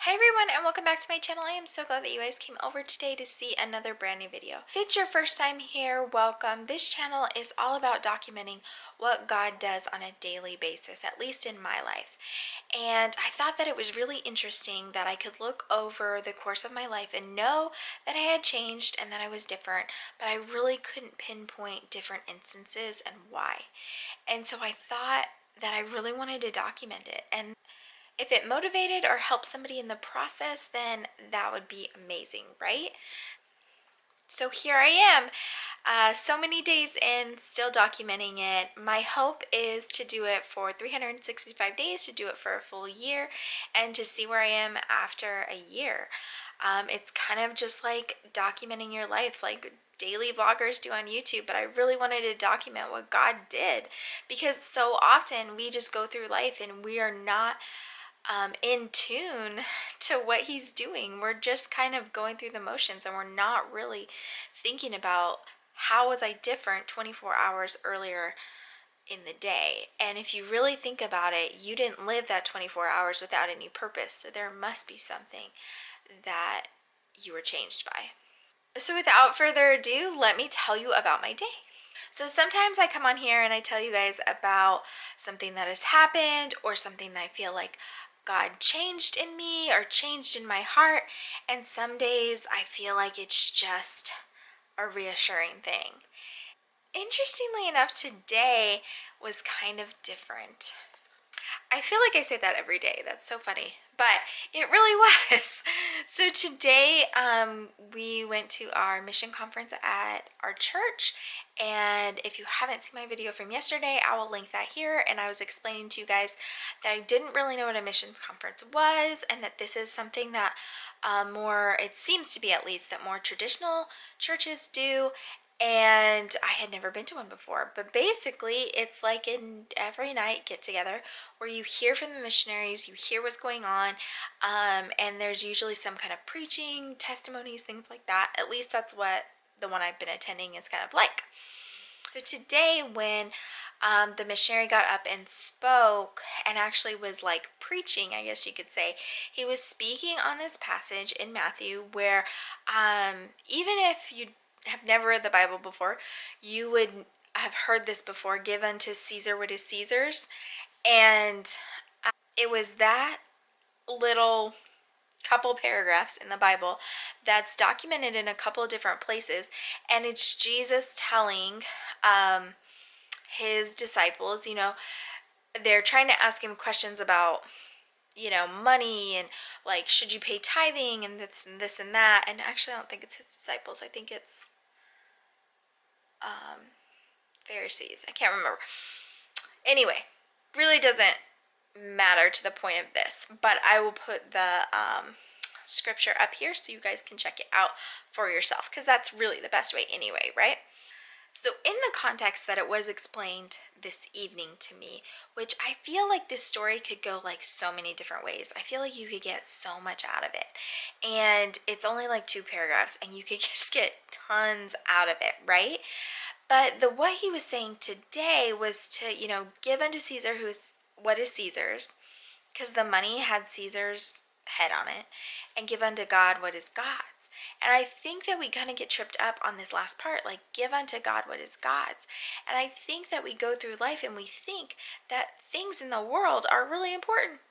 Hi everyone, and welcome back to my channel. I am so glad that you guys came over today to see another brand new video. If it's your first time here, welcome. This channel is all about documenting what God does on a daily basis, at least in my life. And I thought that it was really interesting that I could look over the course of my life and know that I had changed and that I was different, but I really couldn't pinpoint different instances and why. And so I thought that I really wanted to document it. And if it motivated or helped somebody in the process, then that would be amazing, right? So here I am, so many days in, still documenting it. My hope is to do it for 365 days, to do it for a full year, and to see where I am after a year. It's kind of just like documenting your life, like daily vloggers do on YouTube, but I really wanted to document what God did, because so often we just go through life and we are not in tune to what he's doing. We're just kind of going through the motions and we're not really thinking about how was I different 24 hours earlier in the day. And if you really think about it, you didn't live that 24 hours without any purpose. So there must be something that you were changed by. So without further ado, let me tell you about my day. So sometimes I come on here and I tell you guys about something that has happened or something that I feel like God changed in me or changed in my heart. And some days I feel like it's just a reassuring thing. Interestingly enough, today was kind of different. I feel like I say that every day. That's so funny, but it really was. So today we went to our mission conference at our church, and if you haven't seen my video from yesterday, I will link that here. And I was explaining to you guys that I didn't really know what a missions conference was, and that this is something that it seems to be at least, that more traditional churches do. And I had never been to one before, but basically it's like an every night get together where you hear from the missionaries, you hear what's going on, and there's usually some kind of preaching, testimonies, things like that. At least that's what the one I've been attending is kind of like. So today when the missionary got up and spoke and actually was like preaching, I guess you could say, he was speaking on this passage in Matthew where even if you have never read the Bible before, you would have heard this before: give unto Caesar what is Caesar's. And it was that little couple paragraphs in the Bible that's documented in a couple of different places, and it's Jesus telling his disciples, they're trying to ask him questions about, money and like, should you pay tithing and this and this and that. And actually, I don't think it's his disciples. I think it's Pharisees. I can't remember. Anyway, really doesn't matter to the point of this, but I will put the scripture up here so you guys can check it out for yourself, because that's really the best way anyway, right? So in the context that it was explained this evening to me, which I feel like this story could go like so many different ways. I feel like you could get so much out of it. And it's only like 2 paragraphs and you could just get tons out of it, right? But what he was saying today was to, give unto Caesar what is Caesar's, because the money had Caesar's head on it, and give unto God what is God's. And I think that we kind of get tripped up on this last part, like give unto God what is God's. And I think that we go through life and we think that things in the world are really important,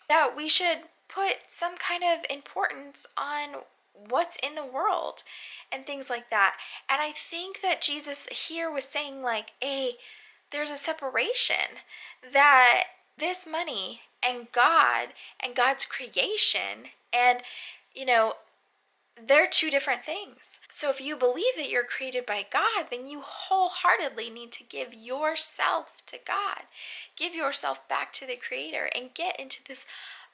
that we should put some kind of importance on what's in the world and things like that. And I think that Jesus here was saying like, hey, there's a separation, that this money and God and God's creation, and they're 2 different things. So if you believe that you're created by God, then you wholeheartedly need to give yourself to God. Give yourself back to the Creator and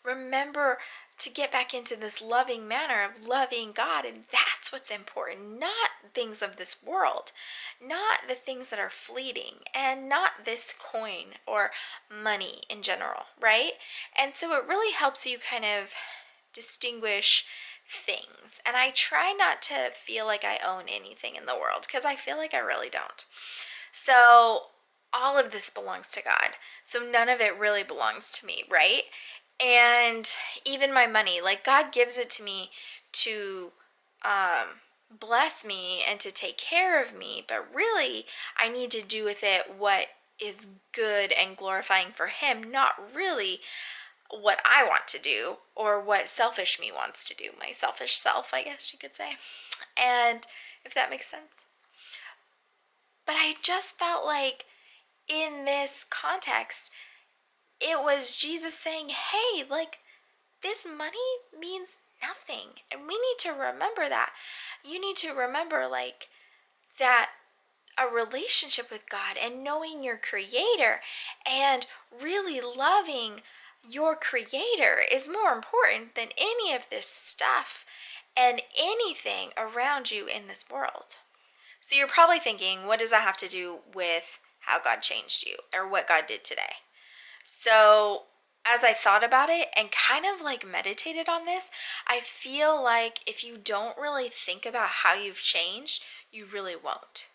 remember to get back into this loving manner of loving God. And that's what's important, not things of this world, not the things that are fleeting, and not this coin or money in general, right? And so it really helps you kind of distinguish things. And I try not to feel like I own anything in the world, because I feel like I really don't. So all of this belongs to God. So none of it really belongs to me, right? And even my money, like God gives it to me to bless me and to take care of me, but really I need to do with it what is good and glorifying for Him, not really what I want to do or what selfish me wants to do, my selfish self, I guess you could say. And if that makes sense. But I just felt like in this context, it was Jesus saying, hey, like, this money means nothing. And we need to remember that. You need to remember, like, that a relationship with God and knowing your Creator and really loving your Creator is more important than any of this stuff and anything around you in this world. So you're probably thinking, what does that have to do with how God changed you or what God did today? So as I thought about it and kind of like meditated on this, I feel like if you don't really think about how you've changed, you really won't.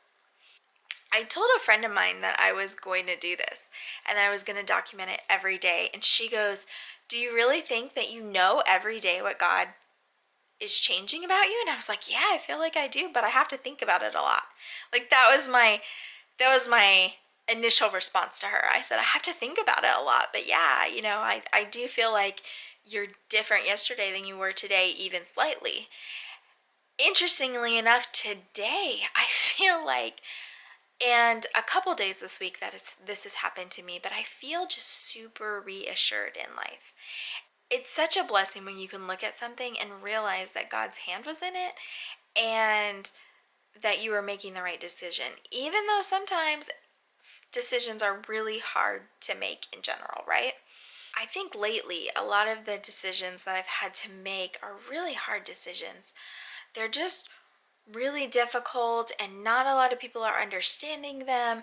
I told a friend of mine that I was going to do this and that I was going to document it every day. And she goes, do you really think that you know every day what God is changing about you? And I was like, yeah, I feel like I do, but I have to think about it a lot. Like that was my initial response to her. I said, I have to think about it a lot, but yeah, I do feel like you're different yesterday than you were today, even slightly. Interestingly enough, today I feel like, and a couple days this week this has happened to me, but I feel just super reassured in life. It's such a blessing when you can look at something and realize that God's hand was in it and that you were making the right decision, even though sometimes decisions are really hard to make in general, right? I think lately a lot of the decisions that I've had to make are really hard decisions. They're just really difficult and not a lot of people are understanding them.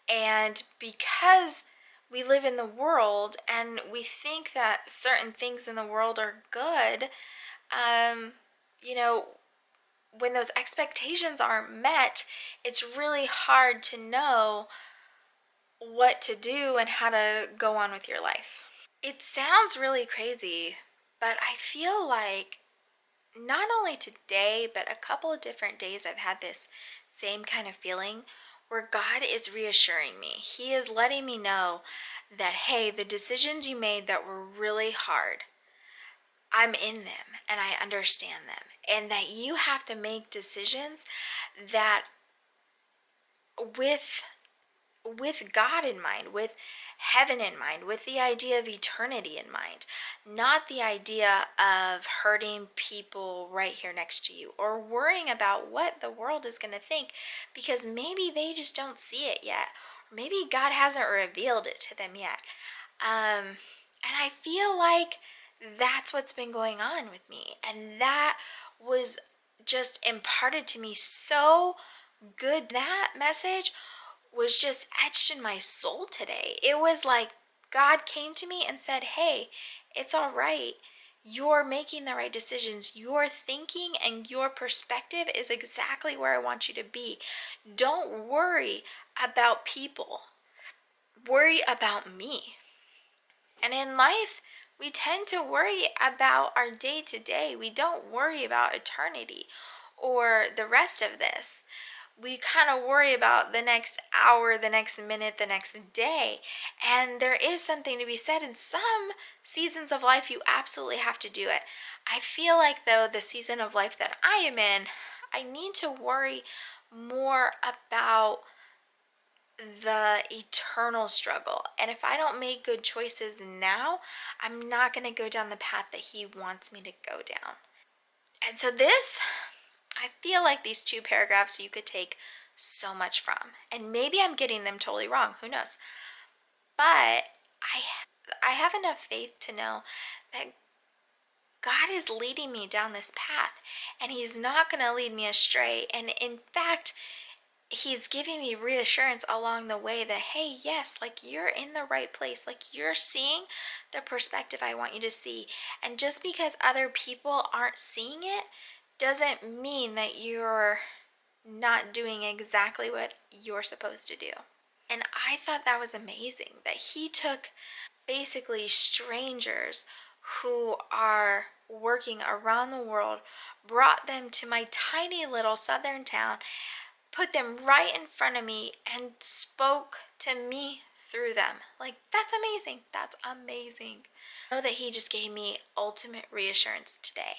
And because we live in the world and we think that certain things in the world are good, um, you know, when those expectations aren't met, it's really hard to know what to do and how to go on with your life. It sounds really crazy, but I feel like not only today, but a couple of different days I've had this same kind of feeling where God is reassuring me. He is letting me know that, hey, the decisions you made that were really hard, I'm in them and I understand them. And that you have to make decisions that with God in mind, with heaven in mind, with the idea of eternity in mind, not the idea of hurting people right here next to you or worrying about what the world is going to think because maybe they just don't see it yet. Or maybe God hasn't revealed it to them yet. And I feel like that's what's been going on with me. And that was just imparted to me so good. That message was just etched in my soul today. It was like God came to me and said, hey, it's all right. You're making the right decisions. Your thinking and your perspective is exactly where I want you to be. Don't worry about people. Worry about me. And in life, we tend to worry about our day to day. We don't worry about eternity or the rest of this. We kind of worry about the next hour, the next minute, the next day. And there is something to be said in some seasons of life, you absolutely have to do it. I feel like, though, the season of life that I am in, I need to worry more about the eternal struggle. And if I don't make good choices now, I'm not going to go down the path that He wants me to go down. And so I feel like these two paragraphs you could take so much from. And maybe I'm getting them totally wrong, who knows. But I have enough faith to know that God is leading me down this path and He's not going to lead me astray. And in fact, He's giving me reassurance along the way that, hey, yes, like you're in the right place. Like you're seeing the perspective I want you to see. And just because other people aren't seeing it doesn't mean that you're not doing exactly what you're supposed to do. And I thought that was amazing that He took basically strangers who are working around the world, brought them to my tiny little southern town, put them right in front of me, and spoke to me through them. Like, that's amazing. That's amazing. I know that he just gave me ultimate reassurance today.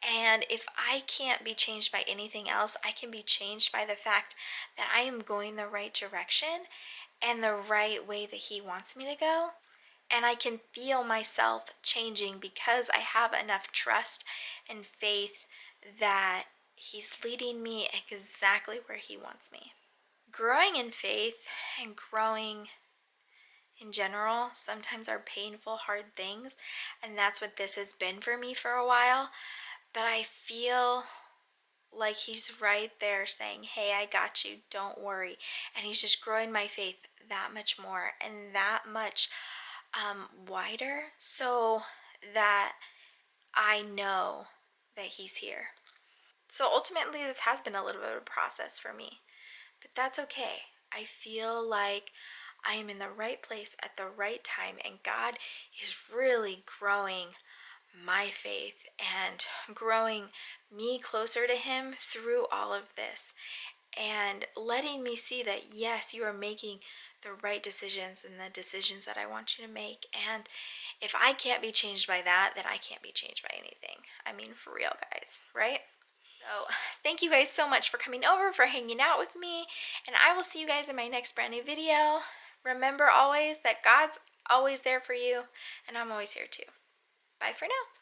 And if I can't be changed by anything else, I can be changed by the fact that I am going the right direction and the right way that he wants me to go. And I can feel myself changing because I have enough trust and faith that he's leading me exactly where he wants me. Growing in faith and growing in general sometimes are painful, hard things, and that's what this has been for me for a while. But I feel like he's right there saying, hey, I got you, don't worry. And he's just growing my faith that much more and that much wider, so that I know that he's here. So ultimately, this has been a little bit of a process for me, but that's okay. I feel like I am in the right place at the right time, and God is really growing my faith and growing me closer to him through all of this, and letting me see that yes, you are making the right decisions and the decisions that I want you to make. And if I can't be changed by that, then I can't be changed by anything. I mean, for real, guys, right? So thank you guys so much for coming over, for hanging out with me, and I will see you guys in my next brand new video. Remember always that God's always there for you, and I'm always here too. Bye for now.